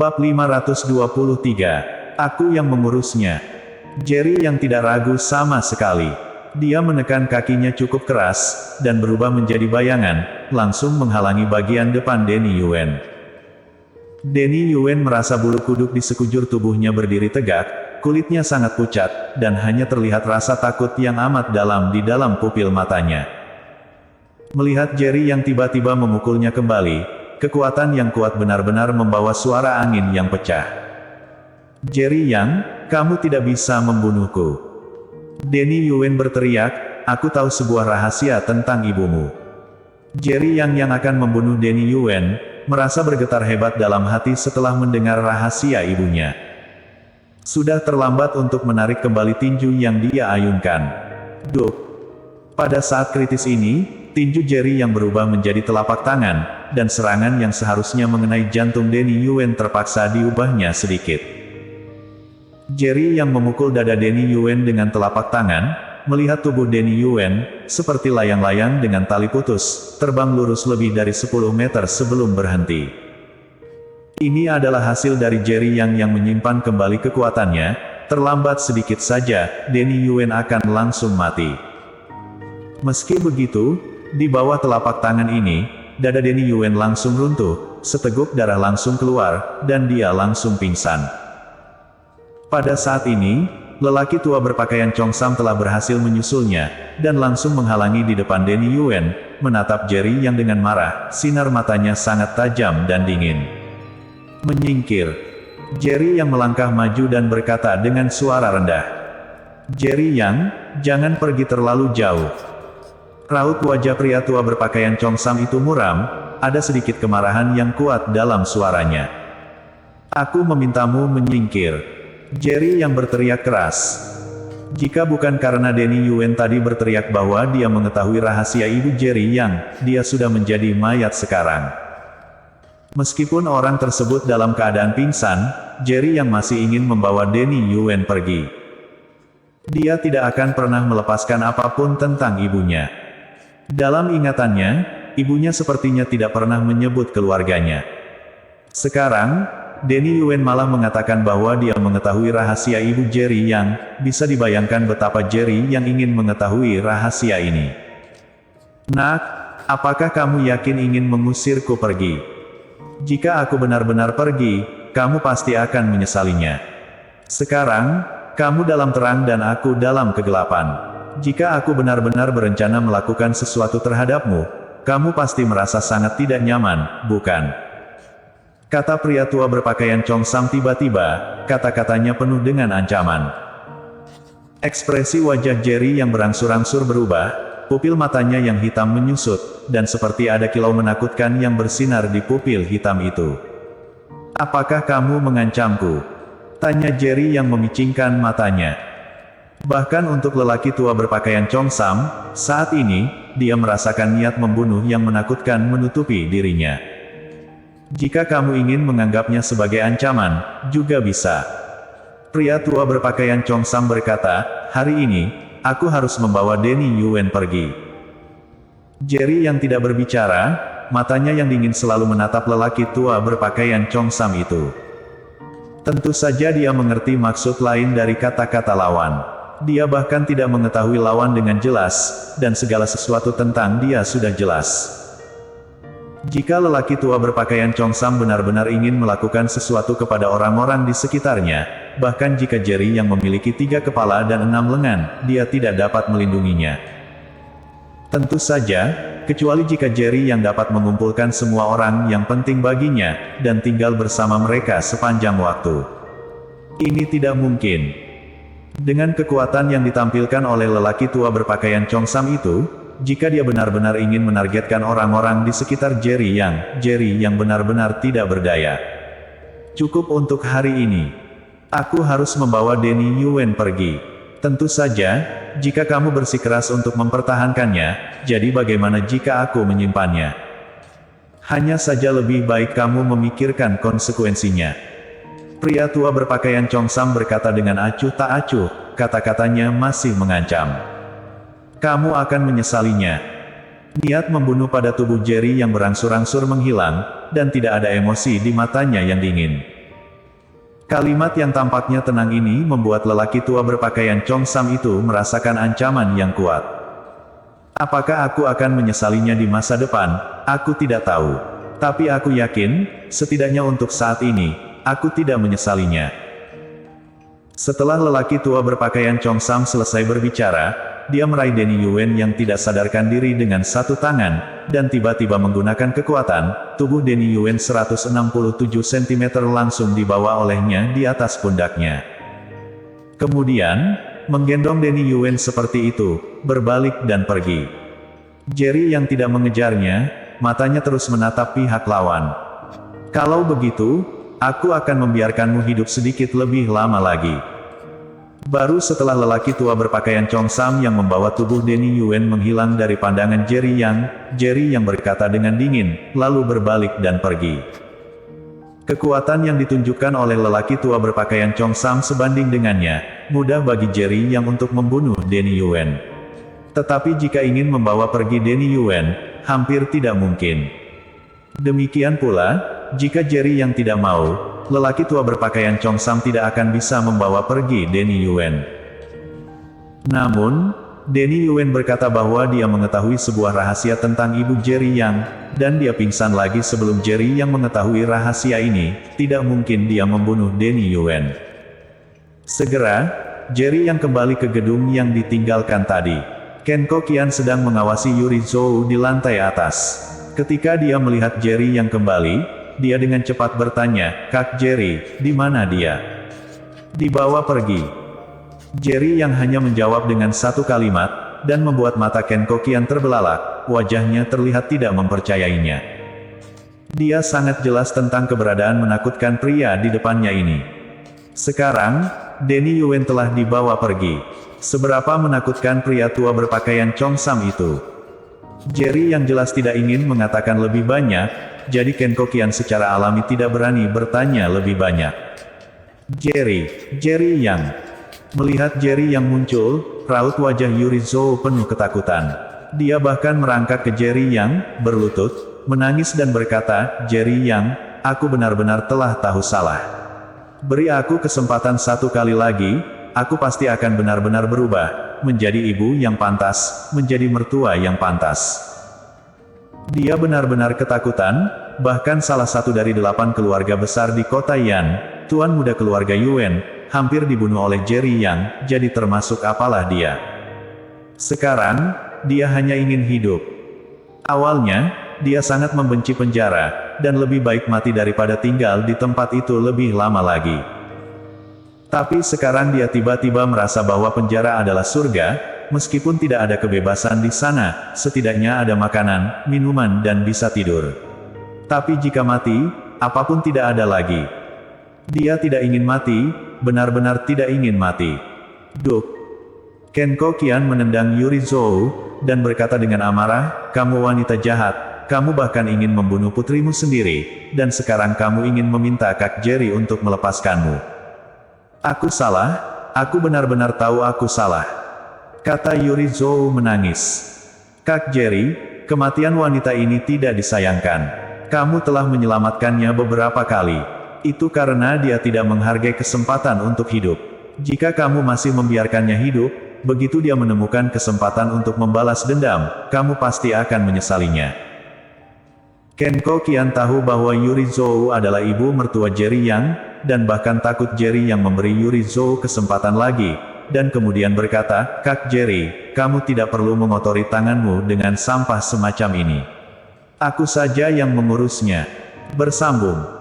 Bab 523. Aku yang mengurusnya. Jerry yang tidak ragu sama sekali. Dia menekan kakinya cukup keras, dan berubah menjadi bayangan, langsung menghalangi bagian depan Denny Yuen. Denny Yuen merasa bulu kuduk di sekujur tubuhnya berdiri tegak, kulitnya sangat pucat, dan hanya terlihat rasa takut yang amat dalam di dalam pupil matanya. Melihat Jerry yang tiba-tiba memukulnya kembali, kekuatan yang kuat benar-benar membawa suara angin yang pecah. "Jerry Yang, kamu tidak bisa membunuhku." Denny Yuen berteriak, "Aku tahu sebuah rahasia tentang ibumu." Jerry yang akan membunuh Denny Yuen, merasa bergetar hebat dalam hati setelah mendengar rahasia ibunya. Sudah terlambat untuk menarik kembali tinju yang dia ayunkan. Duk! Pada saat kritis ini, tinju Jerry yang berubah menjadi telapak tangan, dan serangan yang seharusnya mengenai jantung Denny Yuen terpaksa diubahnya sedikit. Jerry yang memukul dada Denny Yuen dengan telapak tangan, melihat tubuh Denny Yuen, seperti layang-layang dengan tali putus, terbang lurus lebih dari 10 meter sebelum berhenti. Ini adalah hasil dari Jerry yang menyimpan kembali kekuatannya. Terlambat sedikit saja, Denny Yuen akan langsung mati. Meski begitu, di bawah telapak tangan ini, dada Denny Yuen langsung runtuh, seteguk darah langsung keluar, dan dia langsung pingsan. Pada saat ini, lelaki tua berpakaian Chongsam telah berhasil menyusulnya, dan langsung menghalangi di depan Denny Yuen, menatap Jerry yang dengan marah, sinar matanya sangat tajam dan dingin. "Menyingkir." Jerry yang melangkah maju dan berkata dengan suara rendah. "Jerry Yang, jangan pergi terlalu jauh." Raut wajah pria tua berpakaian Chongsam itu muram, ada sedikit kemarahan yang kuat dalam suaranya. "Aku memintamu menyingkir." Jerry yang berteriak keras. Jika bukan karena Denny Yuen tadi berteriak bahwa dia mengetahui rahasia ibu Jerry Yang, dia sudah menjadi mayat sekarang. Meskipun orang tersebut dalam keadaan pingsan, Jerry yang masih ingin membawa Denny Yuen pergi. Dia tidak akan pernah melepaskan apapun tentang ibunya. Dalam ingatannya, ibunya sepertinya tidak pernah menyebut keluarganya. Sekarang, Denny Yuen malah mengatakan bahwa dia mengetahui rahasia ibu Jerry Yang. Bisa dibayangkan betapa Jerry yang ingin mengetahui rahasia ini. "Nak, apakah kamu yakin ingin mengusirku pergi? Jika aku benar-benar pergi, kamu pasti akan menyesalinya. Sekarang, kamu dalam terang dan aku dalam kegelapan. Jika aku benar-benar berencana melakukan sesuatu terhadapmu, kamu pasti merasa sangat tidak nyaman, bukan?" Kata pria tua berpakaian Chongsam tiba-tiba, kata-katanya penuh dengan ancaman. Ekspresi wajah Jerry yang berangsur-angsur berubah, pupil matanya yang hitam menyusut, dan seperti ada kilau menakutkan yang bersinar di pupil hitam itu. "Apakah kamu mengancamku?" tanya Jerry yang memicingkan matanya. Bahkan untuk lelaki tua berpakaian Chongsam, saat ini, dia merasakan niat membunuh yang menakutkan menutupi dirinya. "Jika kamu ingin menganggapnya sebagai ancaman, juga bisa." Pria tua berpakaian Chongsam berkata, "Hari ini, aku harus membawa Denny Yuen pergi." Jerry yang tidak berbicara, matanya yang dingin selalu menatap lelaki tua berpakaian Chongsam itu. Tentu saja dia mengerti maksud lain dari kata-kata lawan. Dia bahkan tidak mengetahui lawan dengan jelas, dan segala sesuatu tentang dia sudah jelas. Jika lelaki tua berpakaian Chongsam benar-benar ingin melakukan sesuatu kepada orang-orang di sekitarnya, bahkan jika Jerry yang memiliki 3 kepala dan 6 lengan, dia tidak dapat melindunginya. Tentu saja, kecuali jika Jerry yang dapat mengumpulkan semua orang yang penting baginya, dan tinggal bersama mereka sepanjang waktu. Ini tidak mungkin. Dengan kekuatan yang ditampilkan oleh lelaki tua berpakaian Chongsam itu, jika dia benar-benar ingin menargetkan orang-orang di sekitar Jerry yang benar-benar tidak berdaya. "Cukup untuk hari ini. Aku harus membawa Denny Yuen pergi. Tentu saja, jika kamu bersikeras untuk mempertahankannya, jadi bagaimana jika aku menyimpannya? Hanya saja lebih baik kamu memikirkan konsekuensinya." Pria tua berpakaian Chongsam berkata dengan acuh tak acuh, kata-katanya masih mengancam. "Kamu akan menyesalinya." Niat membunuh pada tubuh Jerry yang berangsur-angsur menghilang, dan tidak ada emosi di matanya yang dingin. Kalimat yang tampaknya tenang ini membuat lelaki tua berpakaian Cheongsam itu merasakan ancaman yang kuat. Apakah aku akan menyesalinya di masa depan? Aku tidak tahu. Tapi aku yakin, setidaknya untuk saat ini, aku tidak menyesalinya. Setelah lelaki tua berpakaian Cheongsam selesai berbicara, dia meraih Denny Yuen yang tidak sadarkan diri dengan satu tangan, dan tiba-tiba menggunakan kekuatan, tubuh Denny Yuen 167 cm langsung dibawa olehnya di atas pundaknya. Kemudian, menggendong Denny Yuen seperti itu, berbalik dan pergi. Jerry yang tidak mengejarnya, matanya terus menatap pihak lawan. Kalau begitu, aku akan membiarkanmu hidup sedikit lebih lama lagi. Baru setelah lelaki tua berpakaian Cheongsam yang membawa tubuh Denny Yuen menghilang dari pandangan Jerry yang berkata dengan dingin, lalu berbalik dan pergi. Kekuatan yang ditunjukkan oleh lelaki tua berpakaian Cheongsam sebanding dengannya, mudah bagi Jerry yang untuk membunuh Denny Yuen. Tetapi jika ingin membawa pergi Denny Yuen, hampir tidak mungkin. Demikian pula, jika Jerry yang tidak mau, lelaki tua berpakaian Cheongsam tidak akan bisa membawa pergi Denny Yuen. Namun, Denny Yuen berkata bahwa dia mengetahui sebuah rahasia tentang ibu Jerry dan dia pingsan lagi sebelum Jerry yang mengetahui rahasia ini, tidak mungkin dia membunuh Denny Yuen. Segera, Jerry yang kembali ke gedung yang ditinggalkan tadi. Ken Kokian sedang mengawasi Yuri Zhou di lantai atas. Ketika dia melihat Jerry yang kembali, dia dengan cepat bertanya, "Kak Jerry, di mana dia?" "Dibawa pergi." Jerry yang hanya menjawab dengan satu kalimat, dan membuat mata Ken Kokian terbelalak, wajahnya terlihat tidak mempercayainya. Dia sangat jelas tentang keberadaan menakutkan pria di depannya ini. Sekarang, Denny Yuen telah dibawa pergi. Seberapa menakutkan pria tua berpakaian Cheongsam itu? Jerry yang jelas tidak ingin mengatakan lebih banyak, jadi Ken Kokian secara alami tidak berani bertanya lebih banyak. Jerry yang. Melihat Jerry yang muncul, raut wajah Yuri Zhou penuh ketakutan. Dia bahkan merangkak ke Jerry yang, berlutut, menangis dan berkata, "Jerry yang, aku benar-benar telah tahu salah. Beri aku kesempatan satu kali lagi, aku pasti akan benar-benar berubah, menjadi ibu yang pantas, menjadi mertua yang pantas." Dia benar-benar ketakutan, bahkan salah satu dari 8 keluarga besar di kota Yan, tuan muda keluarga Yuen, hampir dibunuh oleh Jerry yang, jadi termasuk apalah dia. Sekarang, dia hanya ingin hidup. Awalnya, dia sangat membenci penjara, dan lebih baik mati daripada tinggal di tempat itu lebih lama lagi. Tapi sekarang dia tiba-tiba merasa bahwa penjara adalah surga, meskipun tidak ada kebebasan di sana, setidaknya ada makanan, minuman dan bisa tidur. Tapi jika mati, apapun tidak ada lagi. Dia tidak ingin mati, benar-benar tidak ingin mati. Duk. Ken Kokian menendang Yuri Zhou, dan berkata dengan amarah, "Kamu wanita jahat, kamu bahkan ingin membunuh putrimu sendiri, dan sekarang kamu ingin meminta Kak Jerry untuk melepaskanmu. Aku salah, aku benar-benar tahu aku salah," kata Yuri Zhou menangis. "Kak Jerry, kematian wanita ini tidak disayangkan. Kamu telah menyelamatkannya beberapa kali. Itu karena dia tidak menghargai kesempatan untuk hidup. Jika kamu masih membiarkannya hidup, begitu dia menemukan kesempatan untuk membalas dendam, kamu pasti akan menyesalinya." Ken Kokian tahu bahwa Yuri Zhou adalah ibu mertua Jerry Yang, dan bahkan takut Jerry yang memberi Yuri Zhou kesempatan lagi, dan kemudian berkata, "Kak Jerry, kamu tidak perlu mengotori tanganmu dengan sampah semacam ini. Aku saja yang mengurusnya." Bersambung.